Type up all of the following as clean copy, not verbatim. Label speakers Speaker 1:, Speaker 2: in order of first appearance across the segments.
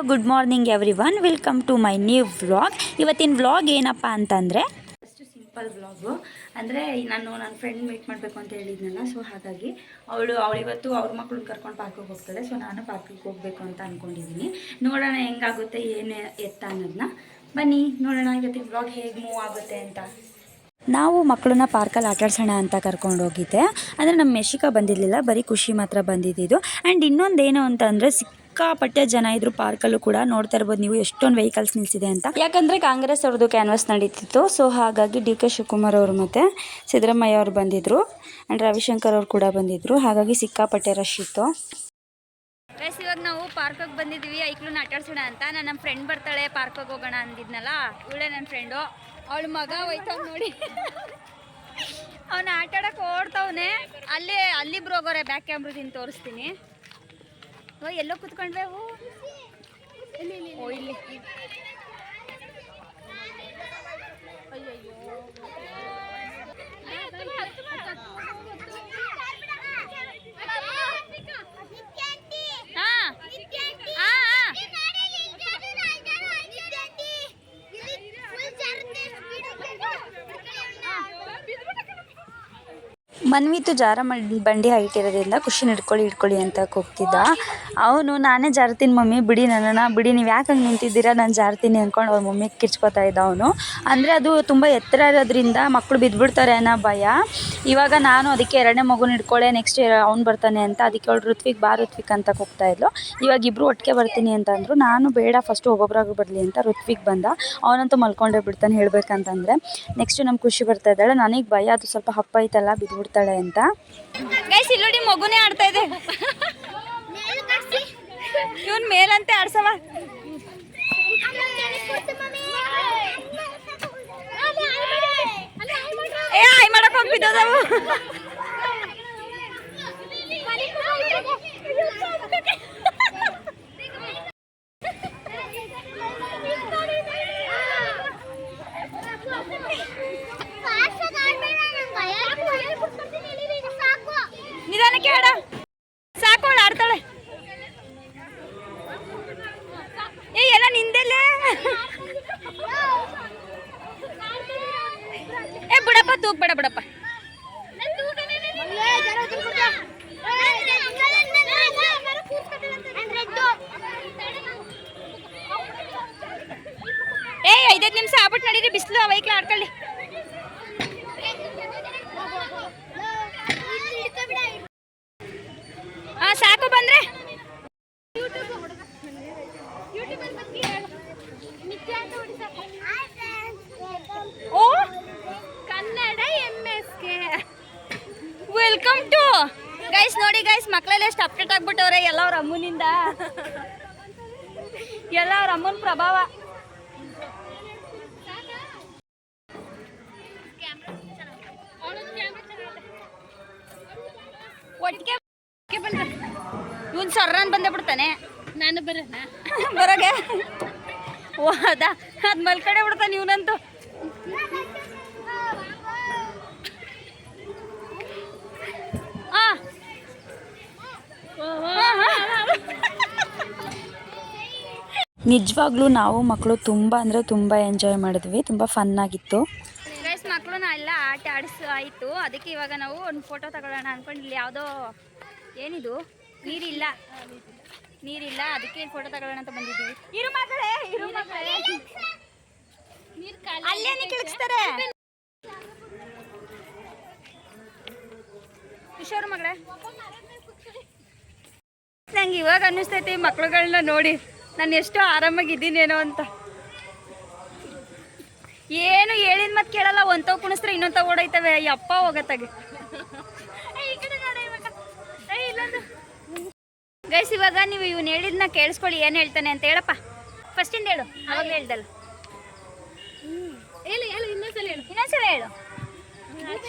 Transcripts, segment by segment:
Speaker 1: Good morning everyone, welcome to my new vlog. ಇವತ್ತಿನ vlog ಏನಪ್ಪ ಅಂತಂದರೆ ಅಷ್ಟು ಸಿಂಪಲ್ ವ್ಲಾಗು. ಅಂದರೆ ನಾನು ನನ್ನ ಫ್ರೆಂಡ್ ಮೀಟ್ ಮಾಡಬೇಕು ಅಂತ ಹೇಳಿದ್ನಲ್ಲ, ಸೊ ಹಾಗಾಗಿ ಅವಳು ಇವತ್ತು ಅವ್ರ ಮಕ್ಕಳನ್ನ ಕರ್ಕೊಂಡು ಪಾರ್ಕಿಗೆ ಹೋಗ್ತಾಳೆ. ಸೊ ನಾನು ಪಾರ್ಕಿಗೆ ಹೋಗಬೇಕು ಅಂತ ಅಂದ್ಕೊಂಡಿದ್ದೀನಿ. ನೋಡೋಣ ಹೆಂಗಾಗುತ್ತೆ ಏನು ಎತ್ತ ಅನ್ನೋದನ್ನ. ಬನ್ನಿ ನೋಡೋಣ ಇವತ್ತಿನ ವ್ಲಾಗ್ ಹೇಗೆ ಮೂವ್ ಆಗುತ್ತೆ ಅಂತ. ನಾವು ಮಕ್ಕಳನ್ನ ಪಾರ್ಕಲ್ಲಿ ಆಟಾಡ್ಸೋಣ ಅಂತ ಕರ್ಕೊಂಡು ಹೋಗಿದ್ದೆ. ಅಂದರೆ ನಮ್ಮ ಮೆಶಿಕಾ ಬಂದಿರಲಿಲ್ಲ, ಬರೀ ಖುಷಿ ಮಾತ್ರ ಬಂದಿದ್ದು. ಆ್ಯಂಡ್ ಇನ್ನೊಂದೇನು ಅಂತಂದರೆ ಸಿಕ್ಕಾಪಟ್ಟೆ ಜನ ಇದ್ರು ಪಾರ್ಕಲ್ಲೂ ಕೂಡ. ನೋಡ್ತಾ ಇರ್ಬೋದು ನೀವು ಎಷ್ಟೊಂದು ವೆಹಿಕಲ್ಸ್ ನಿಲ್ಸಿದೆ ಅಂತ. ಯಾಕಂದರೆ ಕಾಂಗ್ರೆಸ್ ಅವ್ರದ್ದು ಕ್ಯಾನ್ವಾಸ್ ನಡೀತಿತ್ತು. ಸೊ ಹಾಗಾಗಿ ಡಿ ಕೆ ಶಿವಕುಮಾರ್ ಅವರು ಮತ್ತು ಸಿದ್ದರಾಮಯ್ಯ ಅವರು ಬಂದಿದ್ದರು. ಆ್ಯಂಡ್ ರವಿಶಂಕರ್ ಅವರು ಕೂಡ ಬಂದಿದ್ದರು. ಹಾಗಾಗಿ ಸಿಕ್ಕಾಪಟ್ಟೆ ರಶ್ ಇತ್ತು. ಗೈಸ್, ಇವಾಗ ನಾವು ಪಾರ್ಕಿಗೆ ಬಂದಿದ್ದೀವಿ ಐಕ್ಳನ್ನ ಆಟಾಡ್ಸೋಣ ಅಂತ. ನಮ್ಮ ಫ್ರೆಂಡ್ ಬರ್ತಾಳೆ ಪಾರ್ಕಿಗೆ ಹೋಗೋಣ ಅಂದಿದ್ನಲ್ಲ, ಇವಳೇ ನನ್ನ ಫ್ರೆಂಡು. ಅವಳ ಮಗ ಹೋಯ್ತಾವ್ ನೋಡಿ, ಅವನ ಆಟಾಡಕ್ಕೆ ಓಡ್ತಾವನೆ. ಅಲ್ಲಿಬ್ರು ಹೋಗೋರೆ, ಬ್ಯಾಕ್ ಕ್ಯಾಮ್ರದಿಂದ ತೋರಿಸ್ತೀನಿ. ಎಲ್ಲೋ ಕುತ್ಕೊಂಡ್ವೆ ಅವು. ಓ ಇಲ್ಲಿ ಮನ್ವಿತು ಜಾರ ಬಂಡಿ ಹೈಟ್ ಇರೋದ್ರಿಂದ ಖುಷಿನ ಹಿಡ್ಕೊಳ್ಳಿ ಅಂತ ಕೂಗ್ತಿದ್ದ. ಅವನು ನಾನೇ ಜಾರ್ತೀನಿ ಮಮ್ಮಿ, ಬಿಡಿ ನನ್ನನ್ನು ಬಿಡಿ, ನೀವು ಯಾಕೆ ಹಂಗೆ ನಿಂತಿದ್ದೀರಾ, ನಾನು ಜಾರ್ತೀನಿ ಅಂದ್ಕೊಂಡು ಅವ್ರ ಮಮ್ಮಿಗೆ ಕಿರ್ಚ್ಕೊತಾ ಇದ್ದ ಅವನು. ಅಂದರೆ ಅದು ತುಂಬ ಎತ್ತರ ಇರೋದ್ರಿಂದ ಮಕ್ಕಳು ಬಿದ್ದುಬಿಡ್ತಾರೆ ಅನ್ನೋ ಭಯ. ಇವಾಗ ನಾನು ಅದಕ್ಕೆ ಎರಡನೇ ಮಗುನ ಹಿಡ್ಕೊಳ್ಳೆ, ನೆಕ್ಸ್ಟ್ ಅವ್ನು ಬರ್ತಾನೆ ಅಂತ. ಅದಕ್ಕೆ ಅವಳು ಋತ್ವಿಕ್ ಬಾ ಋತ್ವಿಕ್ ಅಂತ ಕೂಗ್ತಾ ಇದ್ಲು. ಇವಾಗ ಇಬ್ಬರು ಒಟ್ಟಿಗೆ ಬರ್ತೀನಿ ಅಂತಂದರು. ನಾನು ಬೇಡ, ಫಸ್ಟು ಒಬ್ಬೊಬ್ಬರಾಗೂ ಬರಲಿ ಅಂತ. ಋತ್ವಿಕ್ ಬಂದ, ಅವನಂತೂ ಮಲ್ಕೊಂಡೇ ಬಿಡ್ತಾನೆ ಹೇಳ್ಬೇಕಂತಂದರೆ. ನೆಕ್ಸ್ಟ್ ನಮ್ಮ ಖುಷಿ ಬರ್ತಾ ಇದ್ದಾಳೆ. ನನಗೆ ಭಯ, ಅದು ಸ್ವಲ್ಪ ಹಪ್ಪ ಐತಲ್ಲ ಬಿದ್ದುಬಿಡ್ತಾಳೆ ಅಂತ. ಗೈಸ್ ಇಲ್ಲಿ ನೋಡಿ, ಮಗುನೇ ಆಡ್ತಾ ಇದೆ. ಇವನ್ ಮೇಲಂತೆ ಆಡ್ಸವ. ಏ ಆಯ್ ಮಾಡಕ್ ಹೋಗ್ಬಿದ್ದವು. ನಿಧಾನಕ್ಕೆ ಆಡ, ಸಾಕು, ಅವಳು ಆಡ್ತಾಳೆ. ಏ ಎಲ್ಲ ನಿಂದೆಲ್ಲೇ. ಏ ಬಿಡಪ್ಪ, ತೂಕ್ ಬೇಡ ಬಿಡಪ್ಪ. ಏ 5 ನಿಮಿಷ ಆಗ್ಬಿಟ್ಟು ನಡೀರಿ, ಬಿಸಿಲು ವೈಕ್ಲ ಆಡ್ಕೊಳ್ಳಿ. ಸಾಕು ಬಂದ್ರೆ. ಓ Kannada MSK, welcome to. Guys ನೋಡಿ ಗೈಸ್, ಮಕ್ಕಳೆಲ್ಲ ಎಷ್ಟು ಅಪ್ಡೇಟ್ ಆಗ್ಬಿಟ್ಟವ್ರೆ. ಎಲ್ಲ ಅವ್ರ ಅಮ್ಮನಿಂದ, ಎಲ್ಲ ಅವ್ರ ಅಮ್ಮನ ಪ್ರಭಾವ. ಒಟ್ಟಿಗೆ ಇವನ್ ಸರ್ರನ್ ಬಂದೇ ಬಿಡ್ತಾನೆ. ನಾನು ಬರೋಗೆ ಓ ಅದ ಅದು ಮಲ್ಕಡೆ ಬಿಡ್ತಾನೆ ಇವನಂತೂ. ನಿಜವಾಗ್ಲೂ ನಾವು ಮಕ್ಕಳು ತುಂಬ ಅಂದರೆ ತುಂಬ ಎಂಜಾಯ್ ಮಾಡಿದ್ವಿ. ತುಂಬ ಫನ್ ಆಗಿತ್ತು. ಗೈಸ್, ಮಕ್ಕಳು ಎಲ್ಲ ಆಟ ಆಯಿತು. ಅದಕ್ಕೆ ಇವಾಗ ನಾವು ಒಂದು ಫೋಟೋ ತಗೊಳ್ಳೋಣ ಅಂದ್ಕೊಂಡು, ಇಲ್ಲಿ ಯಾವುದೋ ಏನಿದು ನೀರಿಲ್ಲ, ಅದಕ್ಕೆ ಫೋಟೋ ತಗೊಳ್ಳೋಣ ಅಂತ ಬಂದಿದ್ದೀವಿ. ಇರು ಮಗಳೇ, ಅಲ್ಲೇ ಕಿಳಿಸ್ತಾರೆ. ಹುಷಾರು ಮಗಳೇ. ನಂಗೆ ಇವಾಗ ಅನ್ನಿಸ್ತೈತಿ ಮಕ್ಳುಗಳನ್ನ ನೋಡಿ ನಾನು ಎಷ್ಟು ಆರಾಮಾಗಿದ್ದೀನೇನೋ ಅಂತ. ಏನು ಹೇಳಿದ ಮತ್ತೆ ಕೇಳಲ್ಲ, ಒಂತವ್ ಕುಣಿಸ್ರೆ ಇನ್ನೊಂತವ್ ಓಡೈತವೆ. ಯಪ್ಪ ಹೋಗತ್ತಾಗೆ. ಗೈಸ್, ಇವಾಗ ನೀವು ಇವ್ನು ಹೇಳಿದ್ನ ಕೇಳಿಸ್ಕೊಳ್ಳಿ, ಏನು ಹೇಳ್ತಾನೆ ಅಂತ ಹೇಳಪ್ಪ. ಫಸ್ಟಿಂದ ಹೇಳು, ಅವಾಗ ಹೇಳ್ದಲ್ಲ. ಇನ್ನೊಂದ್ಸಲ ಹೇಳು.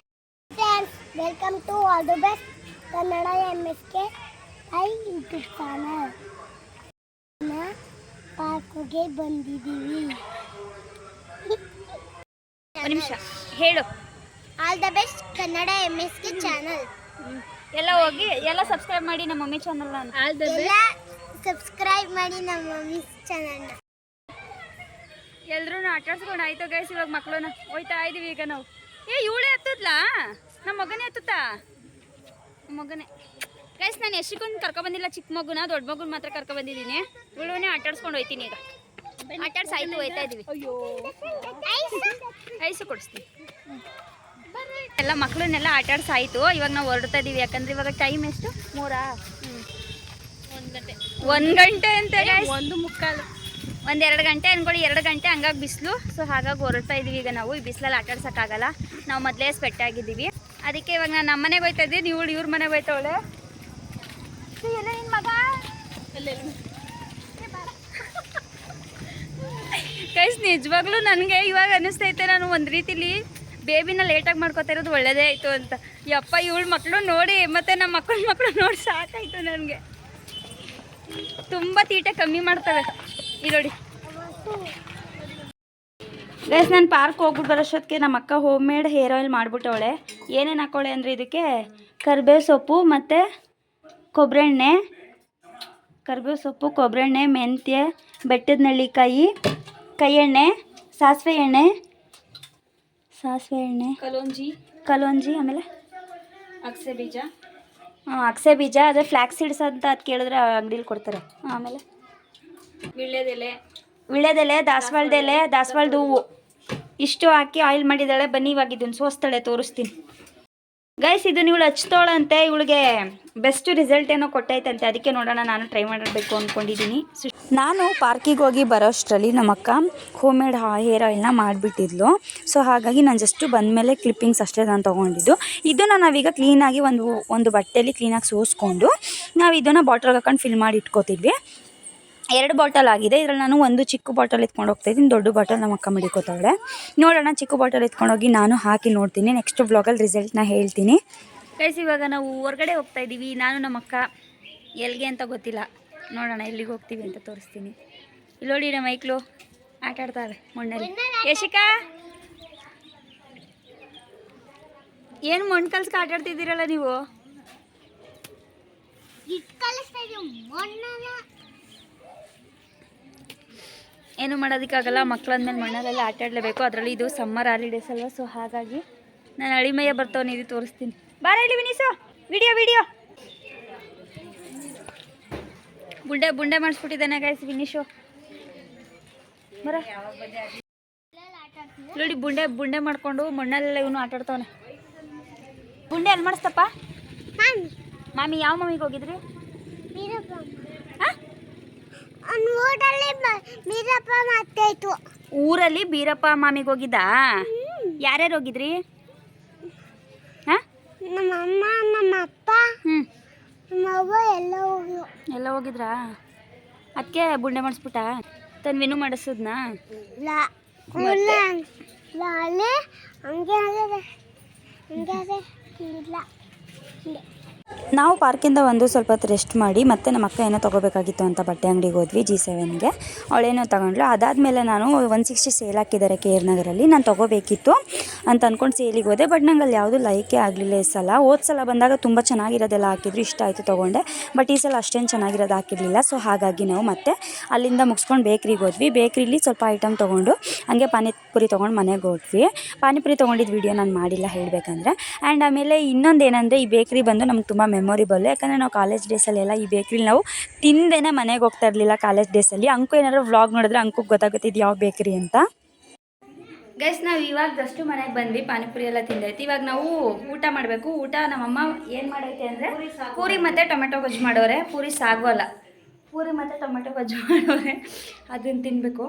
Speaker 2: Welcome to all the best Kannada MSK YouTube channel. ಪಾರ್ಕ್ಗೆ ಬಂದಿದ್ದೀವಿ.
Speaker 1: ಒಂದು ನಿಮಿಷ ಹೇಳು.
Speaker 2: All the best Kannada MSK channel.
Speaker 1: ಎಲ್ಲ ಹೋಗಿ ಎಲ್ಲ ಸಬ್ಸ್ಕ್ರೈಬ್ ಮಾಡಿ ನಮ್ಮ ಮಮ್ಮಿ ಚಾನಲ್.
Speaker 2: ಎಲ್ಲ ಸಬ್ಸ್ಕ್ರೈಬ್ ಮಾಡಿ ನಮ್ಮ ಮಿಸ್ ಚಾನಲ್ನ.
Speaker 1: ಎಲ್ರೂ ಆಟಾಡ್ಸ್ಕೊಂಡು ಆಯ್ತು ಗೈಸ್. ಇವಾಗ ಮಕ್ಕಳನ್ನ ಹೋಯ್ತಾ ಇದೀವಿ ಈಗ ನಾವು. ಇವಳೇ ಹತ್ತದ್ಲಾ? ನಮ್ಮ ಮಗನೇ ಹತ್ತುತ್ತಾ? ಮಗನೇ ಗೈಸ್. ನಾನು ಎಷ್ಟಕ್ಕೊಂದು ಕರ್ಕೊಬಂದಿಲ್ಲ, ಚಿಕ್ಕ ಮಗುನ, ದೊಡ್ಡ ಮಗುನ ಮಾತ್ರ ಕರ್ಕೊಬಂದಿದ್ದೀನಿ. ಇವಳನ್ನೇ ಆಟಾಡ್ಸ್ಕೊಂಡು ಹೋಯ್ತೀನಿ ಈಗ. ಆಟಾಡ್ಸಿ ಆಯ್ತು, ಹೋಯ್ತಾ ಇದೀವಿ. ಐಸು ಕೊಡಿಸ್ತೀನಿ. ಎಲ್ಲ ಮಕ್ಕಳನ್ನೆಲ್ಲ ಆಟಾಡ್ಸಾಯ್ತು. ಇವಾಗ ನಾವು ಹೊರಡ್ತಾ ಇದೀವಿ. ಯಾಕಂದ್ರೆ ಇವಾಗ ಟೈಮ್ ಎಷ್ಟು? 3 1 ಗಂಟೆ ಅಂತ, 1:45, 1-2 ಗಂಟೆ ಅನ್ಕೊಳ್ಳಿ. 2 ಗಂಟೆ ಹಂಗಾಗಿ ಬಿಸಿಲು. ಸೊ ಹಾಗಾಗಿ ಹೊರಡ್ತಾ ಇದೀವಿ ಈಗ ನಾವು. ಈ ಬಿಸಿಲಲ್ಲಿ ಆಟಾಡ್ಸೋಕ್ಕಾಗಲ್ಲ, ನಾವು ಮೊದಲೇ ಸ್ವೆಟ್ಟಾಗಿದ್ದೀವಿ. ಅದಕ್ಕೆ ಇವಾಗ ನಾನು ನಮ್ಮ ಮನೆಗೆ ಹೋಯ್ತಾ ಇದ್ದೀನಿ, ಇವ್ರ ಮನೆಗೆ ಹೋಯ್ತವಳೆ. ಎಲ್ಲ ನಿನ್ನ ಮಗ ಗೈಸ್, ನಿಜವಾಗ್ಲೂ ನನಗೆ ಇವಾಗ ಅನ್ನಿಸ್ತೈತೆ ನಾನು ಒಂದು ರೀತಿಲಿ ಬೇಬಿನ ಲೇಟಾಗಿ ಮಾಡ್ಕೋತಾ ಇರೋದು ಒಳ್ಳೇದೇ ಆಯಿತು ಅಂತ. ಯಪ್ಪ, ಇವಳ ಮಕ್ಕಳು ನೋಡಿ ಮತ್ತು ನಮ್ಮ ಮಕ್ಕಳು ನೋಡಿ ಸಾಕಾಯಿತು ನನಗೆ. ತುಂಬ ತೀಟೆ ಕಮ್ಮಿ ಮಾಡ್ತವೆ ಈ ನೋಡಿ ಗೈಸ್. ನಾನು ಪಾರ್ಕ್ ಹೋಗ್ಬಿಟ್ಟು ಬರೋಷ್ಟೊತ್ತಿಗೆ ನಮ್ಮ ಅಕ್ಕ ಹೋಮ್ ಮೇಡ್ ಹೇರ್ ಆಯಿಲ್ ಮಾಡಿಬಿಟ್ಟವಳೆ. ಏನೇನು ಹಾಕೊಳ್ಳೆ ಅಂದರೆ ಇದಕ್ಕೆ ಕರಿಬೇವು ಸೊಪ್ಪು ಮತ್ತು ಕೊಬ್ಬರಿ ಎಣ್ಣೆ, ಮೆಂತ್ಯ, ಬೆಟ್ಟದ ನೆಲ್ಲಿಕಾಯಿ, ಕೈ ಎಣ್ಣೆ, ಸಾಸಿವೆ ಎಣ್ಣೆ, ಕಲೋಂಜಿ, ಆಮೇಲೆ ಅಗಸೆ ಬೀಜ ಅದೇ ಫ್ಲ್ಯಾಕ್ಸ್ ಸೀಡ್ಸ್ ಅಂತ ಅದು ಕೇಳಿದ್ರೆ ಅಂಗಡೀಲಿ ಕೊಡ್ತಾರೆ. ಆಮೇಲೆ ವಿಳ್ಯದೆಲೆ, ದಾಸವಾಳದ ಹೂವು ಇಷ್ಟು ಹಾಕಿ ಆಯಿಲ್ ಮಾಡಿದ್ದಾಳೆ. ಬನ್ನಿ ಇವಾಗ ಇದನ್ನು ಸೋಸ್ತಾಳೆ, ತೋರಿಸ್ತೀನಿ ಗೈಸ್. ಇದನ್ನು ಇವಳು ಹಚ್ತೋಳಂತೆ, ಇವಳಿಗೆ ಬೆಸ್ಟ್ ರಿಸಲ್ಟ್ ಏನೋ ಕೊಟ್ಟೈತಂತೆ. ಅದಕ್ಕೆ ನೋಡೋಣ, ನಾನು ಟ್ರೈ ಮಾಡಬೇಕು ಅಂದ್ಕೊಂಡಿದ್ದೀನಿ. ನಾನು ಪಾರ್ಕಿಗೆ ಹೋಗಿ ಬರೋಷ್ಟರಲ್ಲಿ ನಮ್ಮ ಅಕ್ಕ ಹೋಮ್ ಮೇಡ್ ಹೇರ್ ಆಯಿಲ್ನ ಮಾಡಿಬಿಟ್ಟಿದ್ಲು. ಸೊ ಹಾಗಾಗಿ ನಾನು ಜಸ್ಟು ಬಂದಮೇಲೆ ಕ್ಲಿಪ್ಪಿಂಗ್ಸ್ ಅಷ್ಟೇ ನಾನು ತೊಗೊಂಡಿದ್ದು. ಇದನ್ನು ನಾವೀಗ ಕ್ಲೀನಾಗಿ ಒಂದು ಬಟ್ಟೆಯಲ್ಲಿ ಕ್ಲೀನಾಗಿ ಸೋಸ್ಕೊಂಡು ನಾವು ಇದನ್ನು ಬಾಟ್ಲಿಗೆ ಹಾಕೊಂಡು ಫಿಲ್ ಮಾಡಿ ಇಟ್ಕೋತಿದ್ವಿ. 2 ಬಾಟಲ್ ಆಗಿದೆ. ಇದರಲ್ಲಿ ನಾನು ಒಂದು ಚಿಕ್ಕ ಬಾಟಲ್ ಎತ್ಕೊಂಡು ಹೋಗ್ತಾಯಿದ್ದೀನಿ, ದೊಡ್ಡ ಬಾಟಲ್ ನಮ್ಮ ಅಕ್ಕ ಮಡಿಕೋತಾಳೆ. ನೋಡೋಣ, ಚಿಕ್ಕ ಬಾಟಲ್ ಎತ್ಕೊಂಡೋಗಿ ನಾನು ಹಾಕಿ ನೋಡ್ತೀನಿ. ನೆಕ್ಸ್ಟ್ ಬ್ಲಾಗಲ್ಲಿ ರಿಸಲ್ಟ್ನ ಹೇಳ್ತೀನಿ ಗೈಸ್. ಇವಾಗ ನಾವು ಹೊರಗಡೆ ಹೋಗ್ತಾ ಇದ್ದೀವಿ, ನಾನು ನಮ್ಮ ಅಕ್ಕ. ಎಲ್ಲಿಗೆ ಅಂತ ಗೊತ್ತಿಲ್ಲ, ನೋಡೋಣ ಎಲ್ಲಿಗೆ ಹೋಗ್ತೀವಿ ಅಂತ ತೋರಿಸ್ತೀನಿ. ಇಲ್ಲಿ ನೋಡಿ, ನಮ್ಮ ಮೈಕ್ಳು ಆಟ ಆಡ್ತಾವೆ ಮಣ್ಣಲ್ಲಿ. ಯಶಿಕಾ, ಏನು ಮಣ್ಣು ಕಲ್ಸ್ಕ ಆಟ ಆಡ್ತಿದ್ದೀರಲ್ಲ ನೀವು? ಏನು ಮಾಡೋದಕ್ಕಾಗಲ್ಲ, ಮಕ್ಕಳಂದ್ಮೇಲೆ ಮಣ್ಣಲ್ಲೆಲ್ಲ ಆಟ ಆಡಲೇಬೇಕು. ಅದರಲ್ಲಿ ಇದು ಸಮ್ಮರ್ ಹಾಲಿಡೇಸ್ ಅಲ್ವಾ, ಸೊ ಹಾಗಾಗಿ ನಾನು ಅಳಿಮಯ್ಯ ಬರ್ತಾವನಿ, ಇದು ತೋರಿಸ್ತೀನಿ. ಬಾರ ಇಲ್ಲಿ ವಿನೀಸು, ವಿಡಿಯೋ ಬುಂಡೆ ಮಾಡಿಸ್ಬಿಟ್ಟಿದ್ದಾನೆ ಗೈಸ್ ವಿನೀಶು. ಬರ ನೋಡಿ, ಬುಂಡೆ ಮಾಡಿಕೊಂಡು ಮಣ್ಣಲ್ಲೆಲ್ಲ ಇವನು ಆಟ ಆಡ್ತಾವನೆ. ಬುಂಡೆ ಅಲ್ಲಿ ಮಾಡಿಸ್ತಪ್ಪ. ಮಾಮಿ ಯಾವ ಮಾಮಿಗೆ ಹೋಗಿದ್ರಿ? ಊರಲ್ಲಿ ಬೀರಪ್ಪ ಮಾಮಿಗೆ ಹೋಗಿದ್ದಾ? ಯಾರ್ಯಾರು ಹೋಗಿದ್ರಿ?
Speaker 2: ನಮ್ಮಮ್ಮ, ನಮ್ಮ ಅಪ್ಪ, ನಮ್ಮವ್ವ ಎಲ್ಲ
Speaker 1: ಹೋಗಿದ್ರಾ? ಅದಕ್ಕೆ ಬುಂಡೆ ಮಾಡಿಸ್ಬಿಟ್ಟ. ತನ್ವಿನೂ ಮಾಡಿಸೋದ್ನಾ? ನಾವು ಪಾರ್ಕಿಂದ ಸ್ವಲ್ಪ ಹೊತ್ತು ರೆಸ್ಟ್ ಮಾಡಿ ಮತ್ತೆ ನಮ್ಮ ಅಕ್ಕ ಏನೋ ತೊಗೋಬೇಕಾಗಿತ್ತು ಅಂತ ಬಟ್ಟೆ ಅಂಗಡಿಗೆ ಹೋದ್ವಿ, G7ಗೆ. ಅವಳೇನೋ ತಗೊಂಡ್ಲು. ಅದಾದಮೇಲೆ ನಾನು 160 ಸೇಲ್ ಹಾಕಿದ್ದಾರೆ KR ನಗರಲ್ಲಿ, ನಾನು ತೊಗೋಬೇಕಿತ್ತು ಅಂತ ಅಂದ್ಕೊಂಡು ಸೇಲಿಗೆ ಹೋದೆ. ಬಟ್ ನಂಗೆ ಅಲ್ಲಿ ಯಾವುದೂ ಲೈಕೇ ಆಗಲಿಲ್ಲ ಈ ಸಲ. ಸಲ ಬಂದಾಗ ತುಂಬ ಚೆನ್ನಾಗಿರೋದೆಲ್ಲ ಹಾಕಿದ್ರು, ಇಷ್ಟ ಆಯಿತು ತೊಗೊಂಡೆ. ಬಟ್ ಈ ಸಲ ಅಷ್ಟೇನು ಚೆನ್ನಾಗಿರೋದು ಹಾಕಿರಲಿಲ್ಲ. ಸೊ ಹಾಗಾಗಿ ನಾವು ಮತ್ತೆ ಅಲ್ಲಿಂದ ಮುಗಿಸ್ಕೊಂಡು ಬೇಕ್ರಿಗೆ ಹೋದ್ವಿ. ಬೇಕ್ರಿಲಿ ಸ್ವಲ್ಪ ಐಟಮ್ ತೊಗೊಂಡು ಹಂಗೆ ಪಾನಿಪುರಿ ತೊಗೊಂಡು ಮನೆಗೆ ಹೋದ್ವಿ. ಪಾನಿಪುರಿ ತೊಗೊಂಡಿದ್ದು ವೀಡಿಯೋ ನಾನು ಮಾಡಿಲ್ಲ ಹೇಳಬೇಕಂದ್ರೆ. ಆ್ಯಂಡ್ ಆಮೇಲೆ ಇನ್ನೊಂದು ಏನಂದರೆ, ಈ ಬೇಕ್ರಿ ಬಂದು ನಮ್ಗೆ ತುಂಬ ಮೆಮೊರಿಬಲ್. ಯಾಕಂದರೆ ನಾವು ಕಾಲೇಜ್ ಡೇಸಲ್ಲೆಲ್ಲ ಈ ಬೇಕ್ರಿಲಿ ನಾವು ತಿಂದೇನೆ ಮನೆಗೆ ಹೋಗ್ತಾ ಇರಲಿಲ್ಲ ಕಾಲೇಜ್ ಡೇಸಲ್ಲಿ. ಅಂಕು ಏನಾದ್ರು ವ್ಲಾಗ್ ನೋಡಿದ್ರೆ ಅಂಕು ಗೊತ್ತಾಗುತ್ತಿದ್ದು ಯಾವ ಬೇಕ್ರಿ ಅಂತ. ಗೈಸ್, ನಾವು ಇವಾಗ ಜಸ್ಟ್ ಮನೆಗೆ ಬಂದ್ವಿ, ಪಾನಿಪುರಿ ಎಲ್ಲ ತಿಂದೈತಿ. ಇವಾಗ ನಾವು ಊಟ ಮಾಡಬೇಕು. ಊಟ ನಮ್ಮಮ್ಮ ಏನು ಮಾಡೈತೆ ಅಂದರೆ ಪೂರಿ ಮತ್ತು ಟೊಮೆಟೊ ಗೊಜ್ಜು ಮಾಡೋರೆ. ಪೂರಿ ಸಾಗೋಲ್ಲ, ಪೂರಿ ಮತ್ತು ಟೊಮೆಟೊ ಗೊಜ್ಜು ಮಾಡೋರೆ, ಅದನ್ನು ತಿನ್ನಬೇಕು.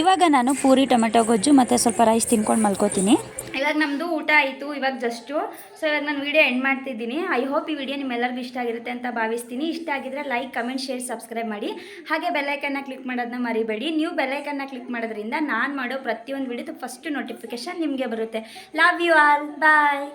Speaker 1: ಇವಾಗ ನಾನು ಪೂರಿ ಟೊಮೆಟೊ ಗೊಜ್ಜು ಮತ್ತು ಸ್ವಲ್ಪ ರೈಸ್ ತಿನ್ಕೊಂಡು ಮಲ್ಕೋತೀನಿ. ಇವಾಗ ನಮ್ಮದು ಊಟ ಆಯಿತು ಇವಾಗ ಜಸ್ಟು. ಸೊ ಇವಾಗ ನಾನು ವೀಡಿಯೋ ಎಂಡ್ ಮಾಡ್ತಿದ್ದೀನಿ. ಐ ಹೋಪ್ ಈ ವಿಡಿಯೋ ನಿಮ್ಮೆಲ್ಲರಿಗೂ ಇಷ್ಟ ಆಗಿರುತ್ತೆ ಅಂತ ಭಾವಿಸ್ತೀನಿ. ಇಷ್ಟ ಆಗಿದ್ರೆ ಲೈಕ್, ಕಮೆಂಟ್, ಶೇರ್, ಸಬ್ಸ್ಕ್ರೈಬ್ ಮಾಡಿ. ಹಾಗೆ ಬೆಲ್ಲೈಕನ್ನ ಕ್ಲಿಕ್ ಮಾಡೋದನ್ನ ಮರಿಬೇಡಿ. ನೀವು ಬೆಲ್ಲೈಕನ್ನ ಕ್ಲಿಕ್ ಮಾಡೋದ್ರಿಂದ ನಾನು ಮಾಡೋ ಪ್ರತಿಯೊಂದು ವಿಡಿಯೋದು ಫಸ್ಟ್ ನೋಟಿಫಿಕೇಷನ್ ನಿಮಗೆ ಬರುತ್ತೆ. Love you all, bye.